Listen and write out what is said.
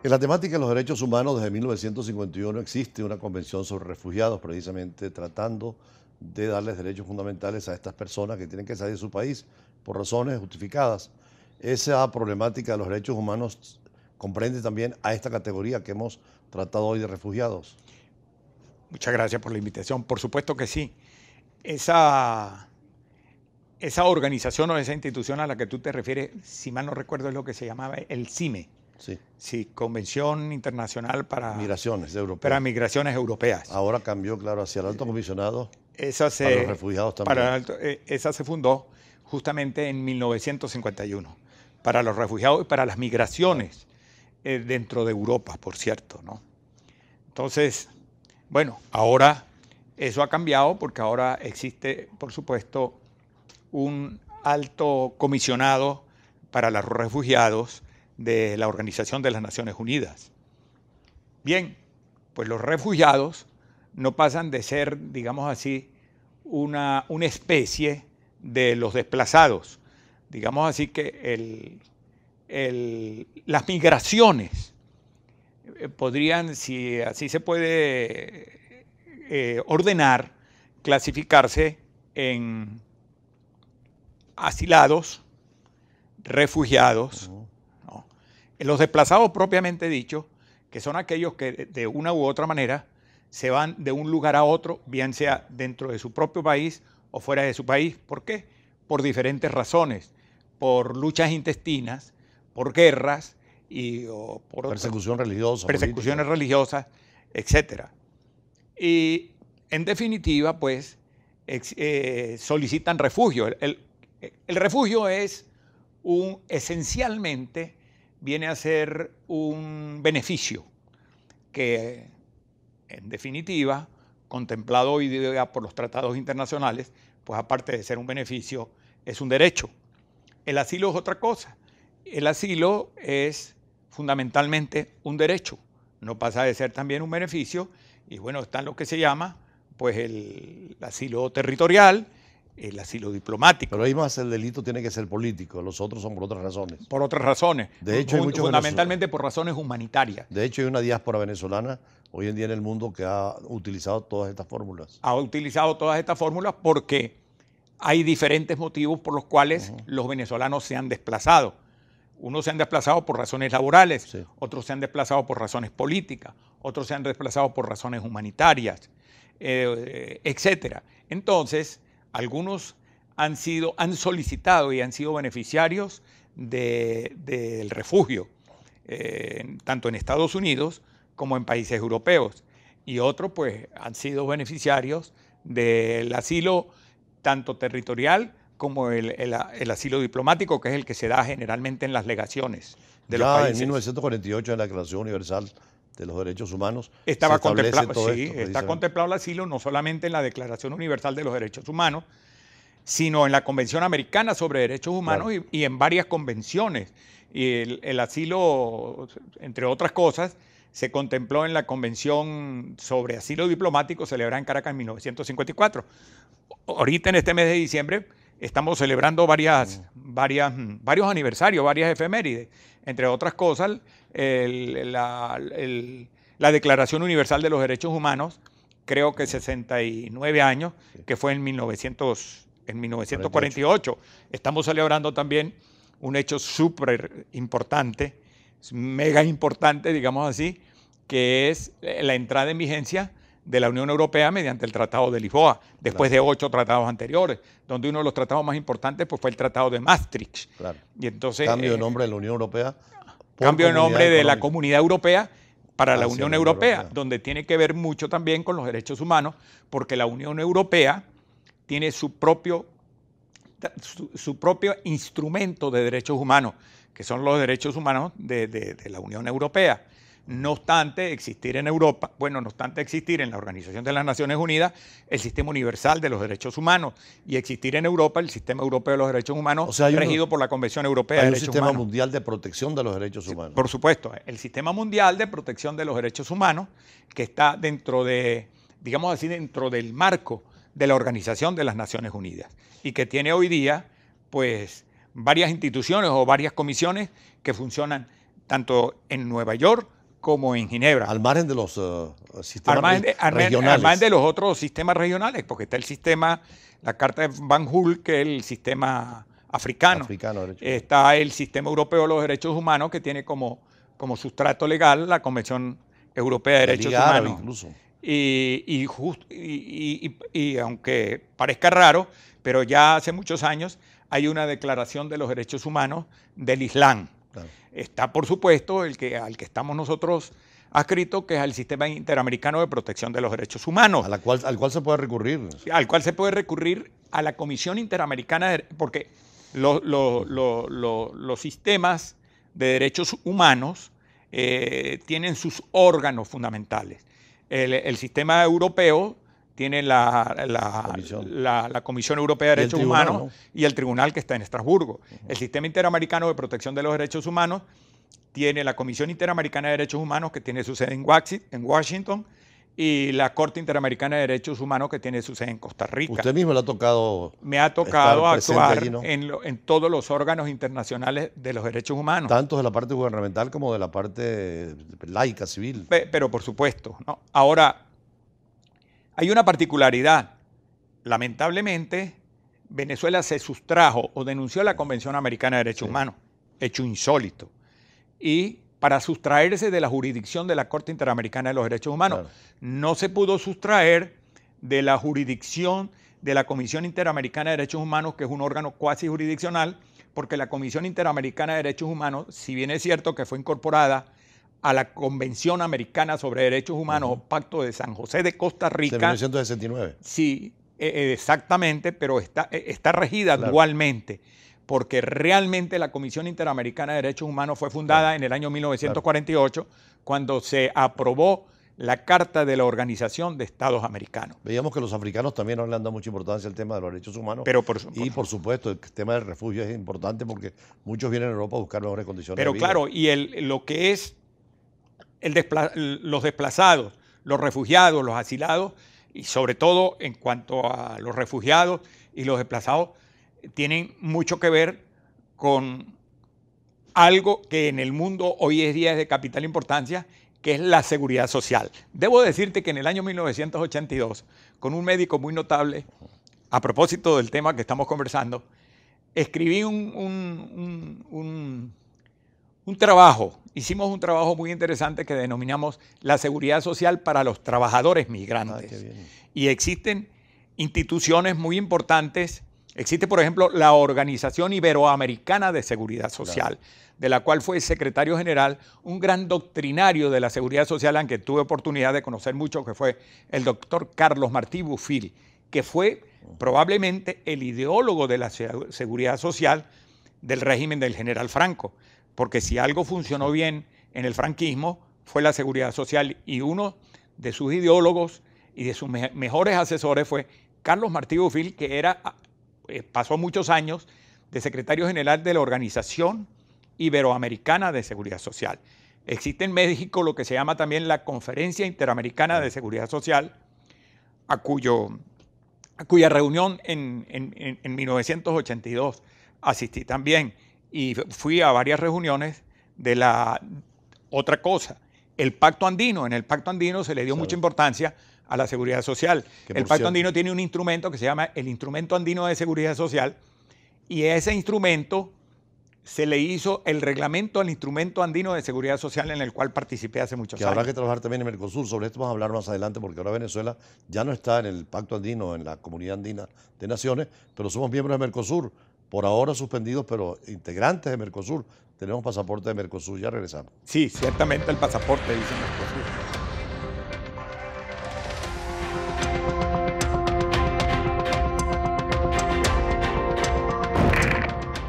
En la temática de los derechos humanos, desde 1951 existe una convención sobre refugiados, precisamente tratando de darles derechos fundamentales a estas personas que tienen que salir de su país por razones justificadas. Esa problemática de los derechos humanos comprende también a esta categoría que hemos tratado hoy de refugiados. Muchas gracias por la invitación. Por supuesto que sí. Esa organización o esa institución a la que tú te refieres, si mal no recuerdo, es lo que se llamaba el CIME. Sí. Sí, Convención Internacional para Migraciones Europeas. Para Migraciones Europeas. Ahora cambió, claro, hacia el Alto Comisionado para los refugiados también. Esa se fundó justamente en 1951, para los refugiados y para las migraciones dentro de Europa, por cierto, ¿no? Entonces, bueno, ahora eso ha cambiado porque ahora existe, por supuesto, un alto comisionado para los refugiados de la Organización de las Naciones Unidas. Bien, pues los refugiados no pasan de ser, digamos así, una especie de los desplazados. Digamos así que las migraciones podrían, si así se puede ordenar, clasificarse en asilados, refugiados, ¿no? Los desplazados propiamente dicho, que son aquellos que de una u otra manera se van de un lugar a otro, bien sea dentro de su propio país o fuera de su país. ¿Por qué? Por diferentes razones, por luchas intestinas, por guerras o por persecuciones religiosas, etc. Y en definitiva, pues, solicitan refugio. El refugio es esencialmente viene a ser un beneficio que, en definitiva, contemplado hoy día por los tratados internacionales, pues aparte de ser un beneficio, es un derecho. El asilo es otra cosa. El asilo es fundamentalmente un derecho, no pasa de ser también un beneficio, y bueno, está lo que se llama pues el asilo territorial, el asilo diplomático. Pero ahí más el delito tiene que ser político, los otros son por otras razones. Por otras razones. De hecho, hay fundamentalmente por razones humanitarias. De hecho, hay una diáspora venezolana hoy en día en el mundo que ha utilizado todas estas fórmulas. Ha utilizado todas estas fórmulas porque hay diferentes motivos por los cuales los venezolanos se han desplazado. Unos se han desplazado por razones laborales, sí. Otros se han desplazado por razones políticas, otros se han desplazado por razones humanitarias, etc. Entonces, algunos han solicitado y han sido beneficiarios del refugio, tanto en Estados Unidos como en países europeos. Y otros, pues, han sido beneficiarios del asilo tanto territorial como el asilo diplomático, que es el que se da generalmente en las legaciones de los países. En 1948, en la Declaración Universal de los Derechos Humanos, está contemplado el asilo no solamente en la Declaración Universal de los Derechos Humanos, sino en la Convención Americana sobre Derechos Humanos, claro. y en varias convenciones. Y el asilo, entre otras cosas, se contempló en la Convención sobre Asilo Diplomático celebrada en Caracas en 1954. Ahorita en este mes de diciembre estamos celebrando varios aniversarios, varias efemérides. Entre otras cosas, la Declaración Universal de los Derechos Humanos, creo que 69 años, que fue en 1948. Estamos celebrando también un hecho súper importante, mega importante, digamos así, que es la entrada en vigencia de la Unión Europea mediante el Tratado de Lisboa, después de 8 tratados anteriores, donde uno de los tratados más importantes pues, fue el Tratado de Maastricht. Claro. Y entonces, cambio de nombre de la Unión Europea. Cambio de nombre de la Comunidad Europea para la Unión Europea, donde tiene que ver mucho también con los derechos humanos, porque la Unión Europea tiene su propio instrumento de derechos humanos, que son los derechos humanos de la Unión Europea. No obstante existir en Europa, no obstante existir en la Organización de las Naciones Unidas el Sistema Universal de los Derechos Humanos y existir en Europa el Sistema Europeo de los Derechos Humanos, regido por la Convención Europea de Derechos Humanos. Hay un Sistema Mundial de Protección de los Derechos Humanos. Por supuesto, el Sistema Mundial de Protección de los Derechos Humanos, que está dentro de, digamos así, dentro del marco de la Organización de las Naciones Unidas y que tiene hoy día, pues, varias instituciones o varias comisiones que funcionan tanto en Nueva York como en Ginebra. Al margen de los sistemas regionales. Al margen de los otros sistemas regionales, porque está el sistema, la Carta de Banjul, que es el sistema africano. Está el sistema europeo de los derechos humanos, que tiene como sustrato legal la Convención Europea de Derechos Humanos. Incluso. Y aunque parezca raro, pero ya hace muchos años hay una declaración de los derechos humanos del Islam. Claro. Está, por supuesto, al que estamos nosotros adscritos, que es el Sistema Interamericano de Protección de los Derechos Humanos. Al cual se puede recurrir. Al cual se puede recurrir a la Comisión Interamericana, porque los sistemas de derechos humanos tienen sus órganos fundamentales. El sistema europeo tiene la Comisión Europea de Derechos Humanos, ¿no? Y el tribunal que está en Estrasburgo. El Sistema Interamericano de Protección de los Derechos Humanos tiene la Comisión Interamericana de Derechos Humanos, que tiene su sede en Washington, y la Corte Interamericana de Derechos Humanos, que tiene su sede en Costa Rica. ¿Usted mismo le ha tocado? Me ha tocado actuar allí, ¿no? en todos los órganos internacionales de los derechos humanos. Tanto de la parte gubernamental como de la parte laica, civil. Pero por supuesto, ¿no? Ahora, hay una particularidad. Lamentablemente, Venezuela se sustrajo o denunció la Convención Americana de Derechos Humanos, hecho insólito. Y para sustraerse de la jurisdicción de la Corte Interamericana de los Derechos Humanos, claro, no se pudo sustraer de la jurisdicción de la Comisión Interamericana de Derechos Humanos, que es un órgano cuasi jurisdiccional, porque la Comisión Interamericana de Derechos Humanos, si bien es cierto que fue incorporada a la Convención Americana sobre Derechos Humanos, o Pacto de San José de Costa Rica. De 1969. Sí, exactamente, pero está regida, claro, dualmente, porque realmente la Comisión Interamericana de Derechos Humanos fue fundada, claro, en el año 1948, claro, cuando se aprobó la Carta de la Organización de Estados Americanos. Veíamos que los africanos también no le han dado mucha importancia al tema de los derechos humanos. Pero por supuesto, el tema del refugio es importante porque muchos vienen a Europa a buscar mejores condiciones de vida. Pero claro, y lo que es los desplazados, los refugiados, los asilados, y sobre todo en cuanto a los refugiados y los desplazados, tienen mucho que ver con algo que en el mundo hoy en día es de capital importancia, que es la seguridad social. Debo decirte que en el año 1982, con un médico muy notable, a propósito del tema que estamos conversando, escribí un trabajo, hicimos un trabajo muy interesante que denominamos la seguridad social para los trabajadores migrantes. Qué bien. Y existen instituciones muy importantes. Existe, por ejemplo, la Organización Iberoamericana de Seguridad Social, claro, de la cual fue secretario general un gran doctrinario de la seguridad social, al que tuve oportunidad de conocer mucho, que fue el doctor Carlos Martí Bofill, que fue probablemente el ideólogo de la seguridad social del régimen del general Franco, porque si algo funcionó bien en el franquismo fue la seguridad social, y uno de sus ideólogos y de sus mejores asesores fue Carlos Martí Bofill, que pasó muchos años de secretario general de la Organización Iberoamericana de Seguridad Social. Existe en México lo que se llama también la Conferencia Interamericana de Seguridad Social, a cuya reunión en 1982 asistí también, y fui a varias reuniones de la otra cosa, el Pacto Andino. En el Pacto Andino se le dio mucha importancia a la seguridad social. El Pacto Andino tiene un instrumento que se llama el Instrumento Andino de Seguridad Social, y ese instrumento se le hizo el reglamento al Instrumento Andino de Seguridad Social, en el cual participé hace muchos años. Habrá que trabajar también en Mercosur. Sobre esto vamos a hablar más adelante, porque ahora Venezuela ya no está en el Pacto Andino, en la Comunidad Andina de Naciones, pero somos miembros de Mercosur. Por ahora suspendidos, pero integrantes de Mercosur. Tenemos pasaporte de Mercosur. Ya regresamos. Sí, ciertamente el pasaporte dice Mercosur.